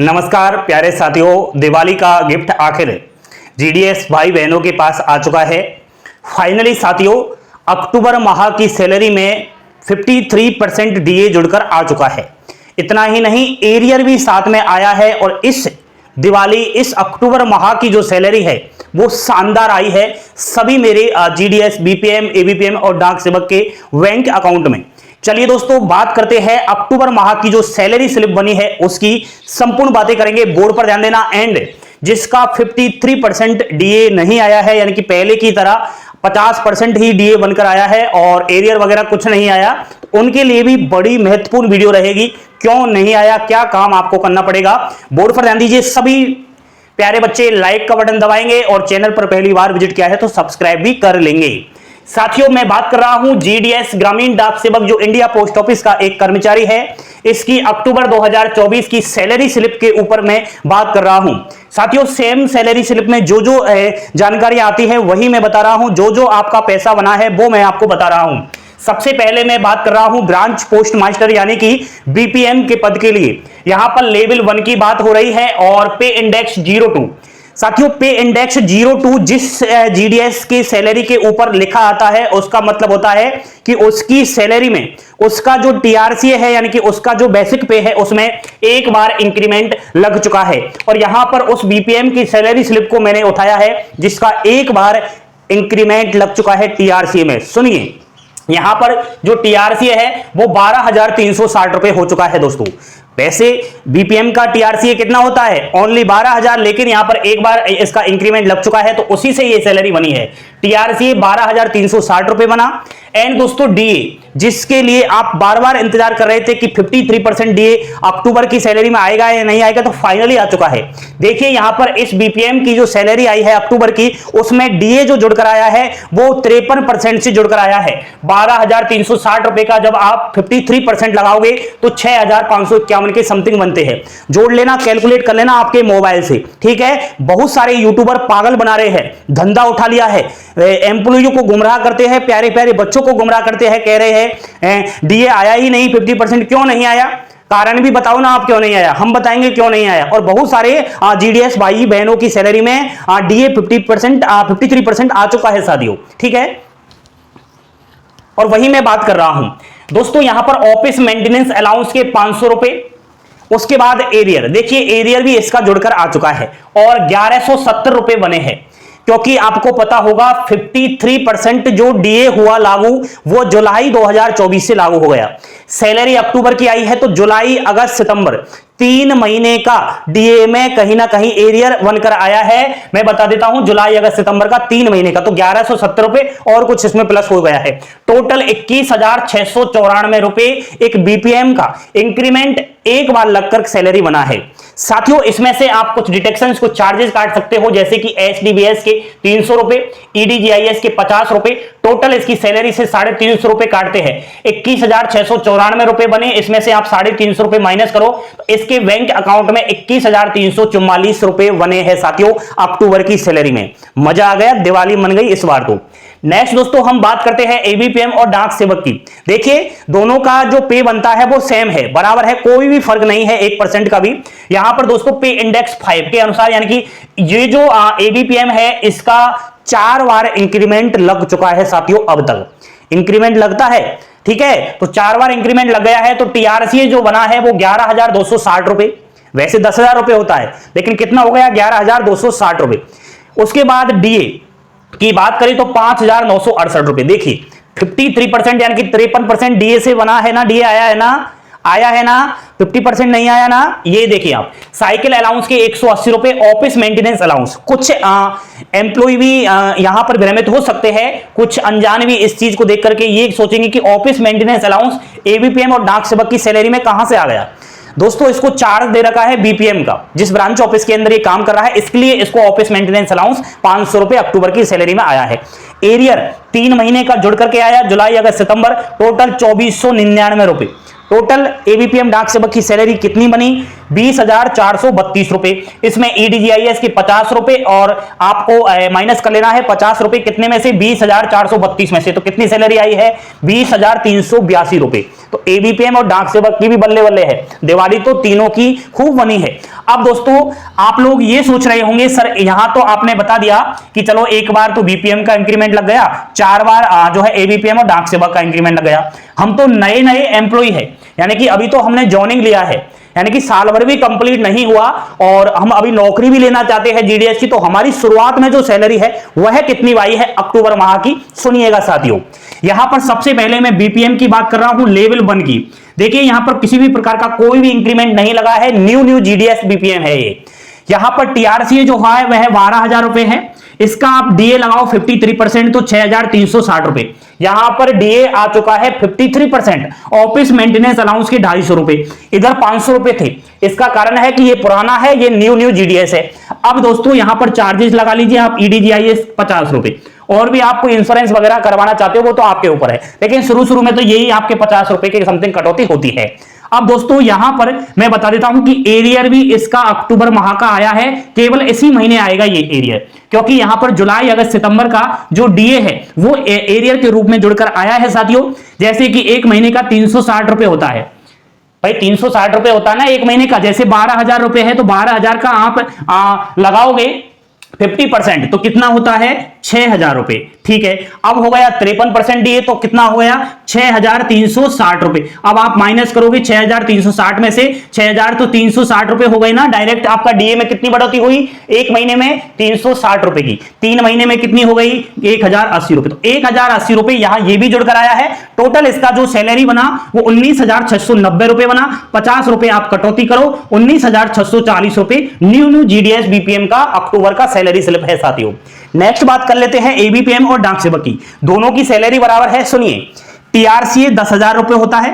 नमस्कार प्यारे साथियों, दिवाली का गिफ्ट आखिर जीडीएस भाई बहनों के पास आ चुका है। फाइनली साथियों, अक्टूबर माह की सैलरी में 53% डीए जुड़कर आ चुका है। इतना ही नहीं, एरियर भी साथ में आया है और इस दिवाली, इस अक्टूबर माह की जो सैलरी है वो शानदार आई है सभी मेरे जीडीएस, बीपीएम, एबीपीएम और डाक सेवक के बैंक अकाउंट में। चलिए दोस्तों, बात करते हैं अक्टूबर माह की जो सैलरी स्लिप बनी है उसकी संपूर्ण बातें करेंगे। बोर्ड पर ध्यान देना। एंड जिसका 53% डीए नहीं आया है, यानी कि पहले की तरह 50% ही डीए बनकर आया है और एरियर वगैरह कुछ नहीं आया, तो उनके लिए भी बड़ी महत्वपूर्ण वीडियो रहेगी। क्यों नहीं आया, क्या काम आपको करना पड़ेगा, बोर्ड पर ध्यान दीजिए। सभी प्यारे बच्चे लाइक का बटन दबाएंगे और चैनल पर पहली बार विजिट किया है तो सब्सक्राइब भी कर लेंगे। साथियों, मैं बात कर रहा हूं जीडीएस ग्रामीण डाक सेवक, जो इंडिया पोस्ट ऑफिस का एक कर्मचारी है। इसकी अक्टूबर 2024 की सैलरी स्लिप के ऊपर मैं बात कर रहा हूं। साथियों, सेम सैलरी स्लिप में जो जो जानकारी आती है वही मैं बता रहा हूं। जो जो आपका पैसा बना है वो मैं आपको बता रहा हूं। सबसे पहले मैं बात कर रहा हूं ब्रांच पोस्ट मास्टर यानी कि बीपीएम के पद के लिए। यहां पर लेवल 1 की बात हो रही है और पे इंडेक्स 02। साथियों, पे इंडेक्स 02 जिस जीडीएस की सैलरी के ऊपर लिखा आता है उसका मतलब होता है कि उसकी सैलरी में उसका जो टीआरसी है, यानी कि उसका जो बेसिक पे है, उसमें एक बार इंक्रीमेंट लग चुका है। और यहां पर उस बीपीएम की सैलरी स्लिप को मैंने उठाया है जिसका एक बार इंक्रीमेंट लग चुका है टीआरसी में। सुनिए, यहां पर जो टीआरसी है वो 12,360 रुपए हो चुका है दोस्तों। वैसे बीपीएम का टीआरसी कितना होता है, ओनली 12,000, लेकिन यहां पर एक बार इसका इंक्रीमेंट लग चुका है तो उसी से ये सैलरी बनी है। टीआरसी 12,360 रुपए बना। एंड दोस्तों, डीए जिसके लिए आप बार बार इंतजार कर रहे थे कि 53% डीए अक्टूबर की सैलरी में आएगा या नहीं आएगा, तो फाइनली आ चुका है। देखिए यहां पर इस बीपीएम की जो सैलरी आई है अक्टूबर की, उसमें डीए जो जुड़कर आया है वो 53% से जुड़कर आया है। 12,360 रुपए का जब आप 53% लगाओगे तो 6,551 के समथिंग बनते हैं। जोड़ लेना, कैलकुलेट कर लेना आपके मोबाइल से, ठीक है। बहुत सारे यूट्यूबर पागल बना रहे हैं, धंधा उठा लिया है, एम्प्लॉइयों को गुमराह करते हैं, प्यारे प्यारे बच्चों को गुमराह करते हैं, कह रहे हैं डीए आया ही नहीं, 50%। क्यों नहीं आया, कारण भी बताओ ना आप, क्यों नहीं आया, हम बताएंगे क्यों नहीं आया। और बहुत सारे जीडीएस भाई बहनों की सैलरी में डीए 53% आ चुका है साथियों, ठीक है। और वही मैं बात कर रहा हूं दोस्तों, यहां पर ऑफिस मेंटेनेंस अलाउंस के 500 रुपए, उसके बाद एरियर, देखिए एरियर भी इसका जुड़कर आ चुका है और 1170 रुपए बने हैं। क्योंकि आपको पता होगा 53% जो डीए हुआ लागू वो जुलाई 2024 से लागू हो गया। सैलरी अक्टूबर की आई है तो जुलाई, अगस्त, सितंबर 3 महीने का डीए में कहीं ना कहीं एरियर बनकर आया है। मैं बता देता हूं, जुलाई, अगस्त, सितंबर का 3 महीने का, तो 1170 रुपए और कुछ इसमें प्लस हो गया है। टोटल 21,694 रुपए एक बीपीएम का इंक्रीमेंट एक बार लगकर सैलरी बना है। साथियों, इसमें से आप कुछ डिटेक्शंस, कुछ चार्जेस काट सकते हो, जैसे कि एसडीबीएस के 300 रुपए, ईडीजीआईएस के 50 रुपए। टोटल इसकी सैलरी से 350 रुपए काटते हैं, 21,694 रुपए बने। इसमें से आप 350 रुपए माइनस करो तो इसके बैंक अकाउंट में 21,344 रुपए बने हैं साथियों अक्टूबर की सैलरी में। मजा आ गया, दिवाली मन गई इस बार तो। नेक्स्ट दोस्तों, हम बात करते हैं एबीपीएम और डाक सेवक की। देखिए दोनों का जो पे बनता है वो सेम है, बराबर है, कोई भी फर्क नहीं है 1% का भी। यहां पर दोस्तों पे इंडेक्स 5 के अनुसार, यानी कि ये जो एबीपीएम है इसका 4 बार इंक्रीमेंट लग चुका है साथियों। अब तक इंक्रीमेंट लगता है, ठीक है, तो 4 बार इंक्रीमेंट लग गया है। तो टीआरसी जो बना है वो 11,260 रुपए, वैसे 10,000 रुपए होता है लेकिन कितना हो गया, 11,260 रुपए। उसके बाद डीए की बात करें तो 5,968 रुपए। देखिए 53% यानी कि 53% डीए से बना है ना, डीए आया है ना, 50% नहीं आया ना। ये देखिए आप, साइकिल अलाउंस के 180 रुपए, ऑफिस मेंटेनेंस अलाउंस। कुछ एम्प्लॉय भी यहां पर भ्रमित हो सकते हैं, कुछ अनजान भी इस चीज को देख करके ये सोचेंगे कि ऑफिस मेंटेनेंस अलाउंस एबीपीएम और डाक सेवक की सैलरी में कहां से आ गया। दोस्तों, इसको चार्ज दे रखा है बीपीएम का, जिस ब्रांच ऑफिस के अंदर ये काम कर रहा है, इसके लिए इसको ऑफिस मेंटेनेंस अलाउंस 500 रुपए अक्टूबर की सैलरी में आया है। एरियर 3 महीने का जुड़ करके आया, जुलाई, अगस्त, सितंबर, टोटल 2,499 रुपए। टोटल एबीपीएम डाक सेवक की सैलरी कितनी बनी, 20,432 रुपए। इसमें ईडीजीआईएस के 50 रुपए और आपको माइनस कर लेना है 50 रुपए, कितने में से 20,432 में से, तो कितनी सैलरी आई है 20,382 रुपए। तो एबीपीएम और डाक सेवक की भी बल्ले बल्ले है, दिवाली तो तीनों की खूब बनी है। अब दोस्तों आप लोग ये सोच रहे होंगे सर यहां तो आपने बता दिया कि चलो एक बार तो बीपीएम का इंक्रीमेंट लग गया, 4 बार जो है एबीपीएम और डाक सेवक का इंक्रीमेंट लग गया, हम तो नए नए एम्प्लॉय है, यानी कि अभी तो हमने जॉइनिंग लिया है, यानी कि साल भर भी कंप्लीट नहीं हुआ और हम अभी नौकरी भी लेना चाहते हैं जीडीएस की, तो हमारी शुरुआत में जो सैलरी है वह कितनी आई है अक्टूबर माह की, सुनिएगा साथियों। यहां पर सबसे पहले मैं बीपीएम की बात कर रहा हूं, लेवल 1 की। देखिए यहां पर किसी भी प्रकार का कोई भी इंक्रीमेंट नहीं लगा है, न्यू जीडीएस बीपीएम है ये। यहां पर टीआरसीए जो है वह 12,000 रुपए है, इसका आप डीए लगाओ 53% तो 6,360 रुपए। यहां पर डीए आ चुका है 53%। ऑफिस मेंटेनेंस अलाउंस के 250 रुपए, इधर 500 रुपए थे। इसका कारण है कि ये पुराना है, ये न्यू जीडीएस है। अब दोस्तों यहां पर चार्जेस लगा लीजिए आप, ईडीजीआईएस 50 रुपए, और भी आपको इंश्योरेंस वगैरह करवाना चाहते हो वो तो आपके ऊपर है, लेकिन शुरू में तो यही आपके 50 रुपए के समथिंग कटौती होती है। अब दोस्तों यहां पर मैं बता देता हूं कि एरियर भी इसका अक्टूबर माह का आया है, केवल इसी महीने आएगा ये एरियर, क्योंकि यहां पर जुलाई अगस्त सितंबर का जो डीए है वो एरियर के रूप में जुड़कर आया है साथियों। जैसे कि एक महीने का 360 रुपए होता है भाई, 360 रुपए होता है ना एक महीने का, जैसे 12,000 रुपए है तो 12,000 का आप लगाओगे 50% तो कितना होता है 6,000 रुपए, ठीक है। अब हो गया 53% डीए तो कितना हो गया 6,360 रुपए। अब आप माइनस करोगे 6,360 में से 6,000 तो 360 रुपए हो गए ना, डायरेक्ट आपका डीए में कितनी बढ़ोतरी हुई, एक महीने में 360 रुपए की, 3 महीने में कितनी हो गई 1,080 रुपए। तो 1,080 रुपए यहां ये भी जुड़कर आया है। टोटल इसका जो सैलरी बना वो 19,690 रुपए बना, 50 रुपए आप कटौती करो, 19,640 रुपए न्यू जीडीएस बीपीएम का अक्टूबर का सैलरी स्लिप है साथियों। नेक्स्ट बात कर लेते हैं एबीपीएम और डाक सेवक की, दोनों की सैलरी बराबर है। सुनिए, टीआरसीए 10,000 रुपए होता है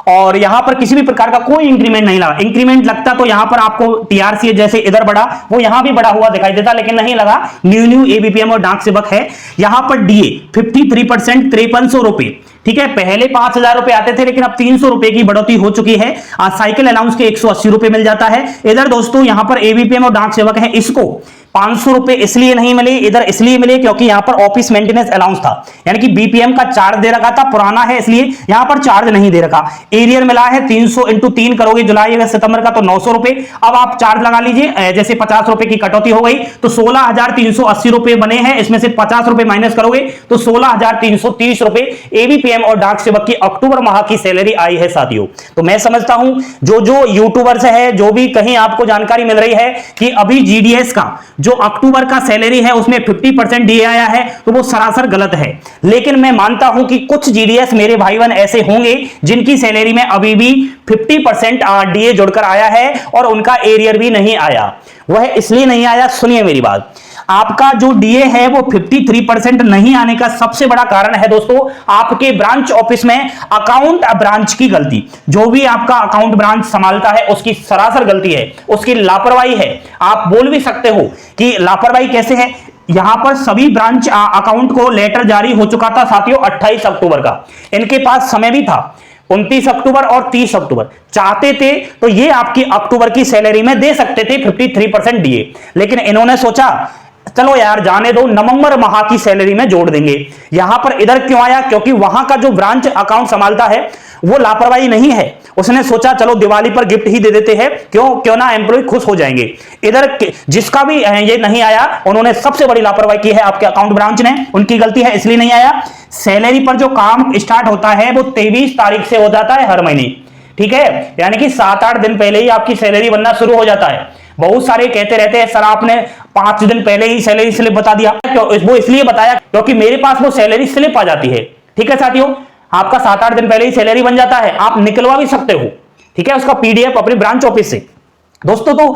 और यहां पर किसी भी प्रकार का कोई इंक्रीमेंट नहीं लगा। इंक्रीमेंट लगता तो यहां पर आपको टीआरसीए जैसे इधर बढ़ा वो यहां भी बढ़ा हुआ दिखाई देता, लेकिन नहीं लगा। न्यू एबीपीएम और डाक सेवक है। यहां पर डीए 53% 5300 रुपए, ठीक है। पहले 5,000 रुपए आते थे लेकिन अब 300 रुपए की बढ़ोतरी हो चुकी है। साइकिल अलाउंस के 180 रुपए मिल जाता है। इधर दोस्तों यहां पर एबीपीएम और डाक सेवक है, इसको 500 रुपए इसलिए नहीं मिले, इधर इसलिए मिले क्योंकि यहां पर ऑफिस मेंटेनेंस अलाउंस था, यानी कि बीपीएम का चार्ज दे रखा था, पुराना है इसलिए यहां पर चार्ज नहीं दे रखा। एरियर मिला है 300 इंटू 3 करोगे जुलाई अगस्त सितंबर का तो 900 रुपए। अब आप चार्ज लगा लीजिए, जैसे 50 रुपए की कटौती हो गई तो 16,380 रुपए बने हैं, इसमें से 50 रुपए माइनस करोगे तो 16,330 रुपए एबीपीएम और डाक सेवक की अक्टूबर माह की सैलरी आई है साथियों। तो मैं समझता हूं जो यूट्यूबर्स है, जो भी कहीं आपको जानकारी मिल रही है कि अभी जीडीएस का जो अक्टूबर का सैलरी है उसमें 50% डीए आया है, तो वो सरासर गलत है। लेकिन मैं मानता हूं कि कुछ जीडीएस मेरे भाई बहन ऐसे होंगे जिनकी सैलरी में अभी भी 50% डीए जुड़कर आया है और उनका एरियर भी नहीं आया। वह इसलिए नहीं आया, सुनिए मेरी बात, आपका जो डीए है वो 53% नहीं आने का सबसे बड़ा कारण है दोस्तों आपके ब्रांच ऑफिस में अकाउंट ब्रांच की गलती। जो भी आपका अकाउंट ब्रांच संभालता है उसकी सरासर गलती है, उसकी लापरवाही है। आप बोल भी सकते हो कि लापरवाही कैसे है। यहां पर सभी ब्रांच अकाउंट को लेटर जारी हो चुका था साथियों 28 अक्टूबर का, इनके पास समय भी था 29 अक्टूबर और 30 अक्टूबर। चाहते थे तो ये आपकी अक्टूबर की सैलरी में दे सकते थे 53% डीए, लेकिन इन्होंने सोचा चलो यार जाने दो, नवंबर माह की सैलरी में जोड़ देंगे। यहां पर इधर क्यों आया, क्योंकि वहां का जो ब्रांच अकाउंट संभालता है वो लापरवाही नहीं है, उसने सोचा चलो दिवाली पर गिफ्ट ही दे देते हैं, क्यों ना एम्प्लॉय खुश हो जाएंगे। इधर जिसका भी ये नहीं आया उन्होंने सबसे बड़ी लापरवाही की है आपके अकाउंट ब्रांच ने, उनकी गलती है इसलिए नहीं आया। सैलरी पर जो काम स्टार्ट होता है वो 23 तारीख से हो जाता है हर महीने, ठीक है, यानी कि 7-8 दिन पहले ही आपकी सैलरी बनना शुरू हो जाता है। बहुत सारे कहते रहते हैं सर आपने 5 दिन पहले ही सैलरी स्लिप बता दिया, वो इसलिए बताया क्योंकि मेरे पास वो सैलरी स्लिप आ जाती है, ठीक है साथियों। आपका 7-8 दिन पहले ही सैलरी बन जाता है, आप निकलवा भी सकते हो, ठीक है, उसका पीडीएफ अपनी ब्रांच ऑफिस से दोस्तों। तो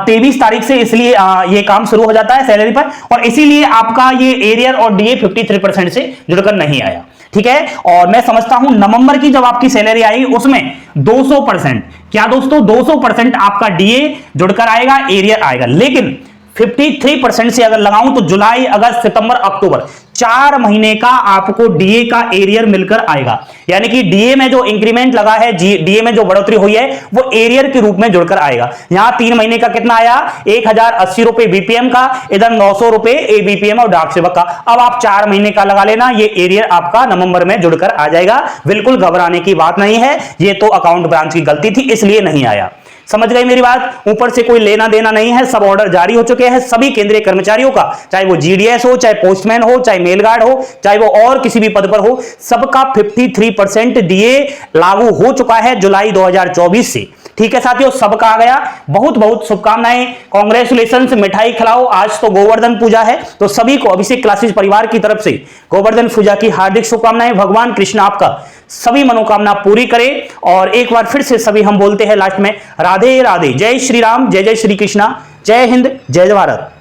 23 तारीख से इसलिए ये काम शुरू हो जाता है सैलरी पर, और इसीलिए आपका ये एरियर और डीए 53% से जुड़कर नहीं आया, ठीक है। और मैं समझता हूं नवंबर की जब आपकी सैलरी आई उसमें 200%, क्या दोस्तों 200% आपका डीए जुड़कर आएगा, एरियर आएगा। लेकिन 53% से अगर लगाऊं तो जुलाई, अगस्त, सितंबर, अक्टूबर 4 महीने का आपको डीए का एरियर मिलकर आएगा। यानी कि डीए में जो इंक्रीमेंट लगा है, डीए में जो बढ़ोतरी हुई है वो एरियर के रूप में जुड़कर आएगा। यहां 3 महीने का कितना आया, 1080 रुपए बीपीएम का, इधर 900 रुपए एबीपीएम और डाक सेवक का। अब आप 4 महीने का लगा लेना, ये एरियर आपका नवंबर में जुड़कर आ जाएगा। बिल्कुल घबराने की बात नहीं है, ये तो अकाउंट ब्रांच की गलती थी इसलिए नहीं आया। समझ गए मेरी बात? ऊपर से कोई लेना देना नहीं है, सब ऑर्डर जारी हो चुके हैं सभी केंद्रीय कर्मचारियों का, चाहे वो जीडीएस हो, चाहे पोस्टमैन हो, चाहे मेल गार्ड हो, चाहे वो और किसी भी पद पर हो, सबका 53% डीए लागू हो चुका है जुलाई 2024 से। ठीक है साथियों, सबका आ गया। बहुत बहुत शुभकामनाएं, कांग्रेचुलेशन। मिठाई खिलाओ, आज तो गोवर्धन पूजा है, तो सभी को अभिषेक क्लासेस परिवार की तरफ से गोवर्धन पूजा की हार्दिक शुभकामनाएं। भगवान कृष्ण आपका सभी मनोकामना पूरी करे। और एक बार फिर से सभी हम बोलते हैं लास्ट में, राधे राधे, जय श्री राम, जय जय श्री कृष्णा, जय हिंद, जय भारत।